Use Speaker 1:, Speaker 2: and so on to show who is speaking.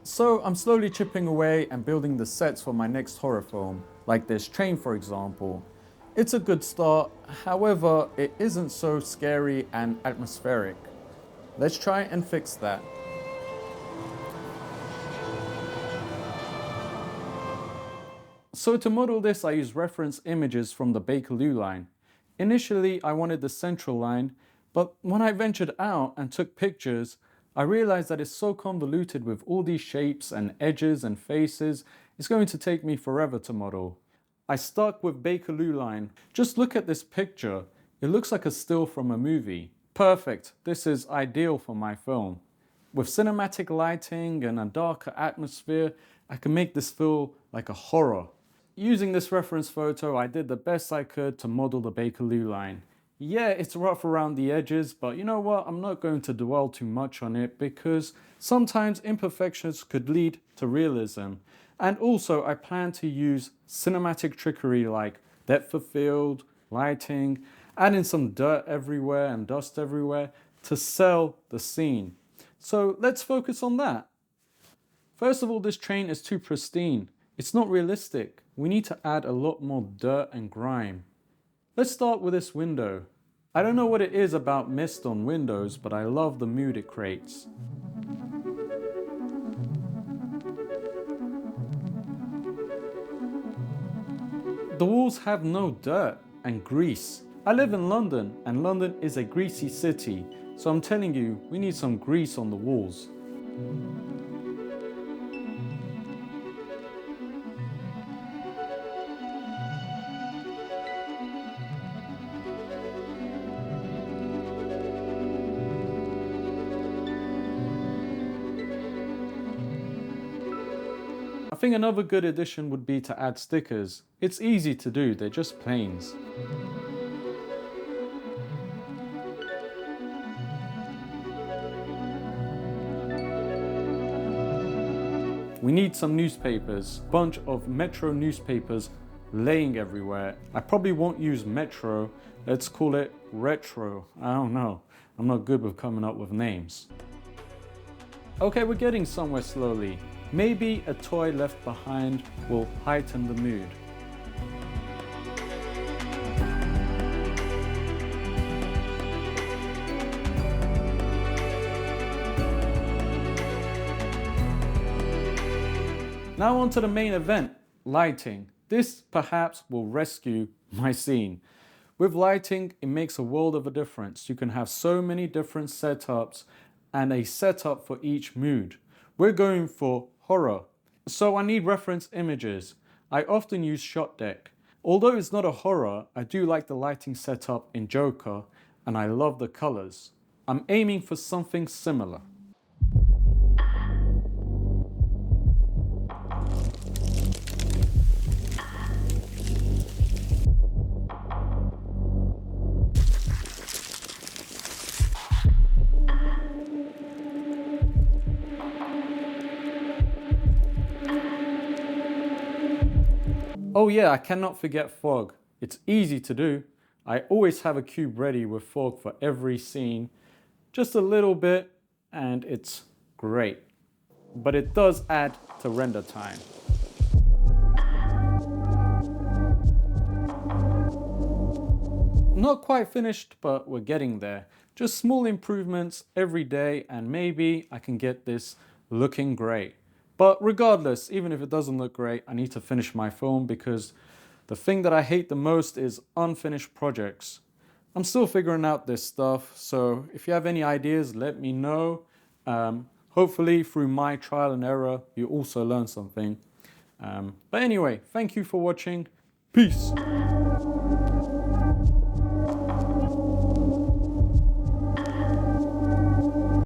Speaker 1: So I'm slowly chipping away and building the sets for my next horror film, like this train for example. It's a good start, however, it isn't so scary and atmospheric. Let's try and fix that. So to model this, I use reference images from the Bakerloo line. Initially, I wanted the central line, but when I ventured out and took pictures, I realized that it's so convoluted with all these shapes and edges and faces, it's going to take me forever to model. I stuck with Bakerloo line. Just look at this picture. It looks like a still from a movie. Perfect, this is ideal for my film. With cinematic lighting and a darker atmosphere, I can make this feel like a horror. Using this reference photo, I did the best I could to model the Bakerloo line. Yeah, it's rough around the edges, but you know what? I'm not going to dwell too much on it because sometimes imperfections could lead to realism. And also, I plan to use cinematic trickery like depth of field, lighting, adding some dirt everywhere and dust everywhere to sell the scene. So let's focus on that. First of all, this train is too pristine. It's not realistic. We need to add a lot more dirt and grime. Let's start with this window. I don't know what it is about mist on windows, but I love the mood it creates. The walls have no dirt and grease. I live in London, and London is a greasy city, so I'm telling you, we need some grease on the walls. I think another good addition would be to add stickers. It's easy to do, they're just planes. We need some newspapers, bunch of Metro newspapers laying everywhere. I probably won't use Metro, let's call it Retro. I don't know, I'm not good with coming up with names. Okay, we're getting somewhere slowly. Maybe a toy left behind will heighten the mood. Now on to the main event, lighting. This perhaps will rescue my scene. With lighting, it makes a world of a difference. You can have so many different setups and a setup for each mood. We're going for horror, so I need reference images. I often use Shot Deck. Although it's not a horror, I do like the lighting setup in Joker and I love the colors. I'm aiming for something similar. Oh yeah, I cannot forget fog. It's easy to do. I always have a cube ready with fog for every scene. Just a little bit and it's great. But it does add to render time. Not quite finished, but we're getting there. Just small improvements every day and maybe I can get this looking great. But regardless, even if it doesn't look great, I need to finish my film because the thing that I hate the most is unfinished projects. I'm still figuring out this stuff, so if you have any ideas, let me know. Hopefully through my trial and error, you also learn something. But anyway, thank you for watching. Peace.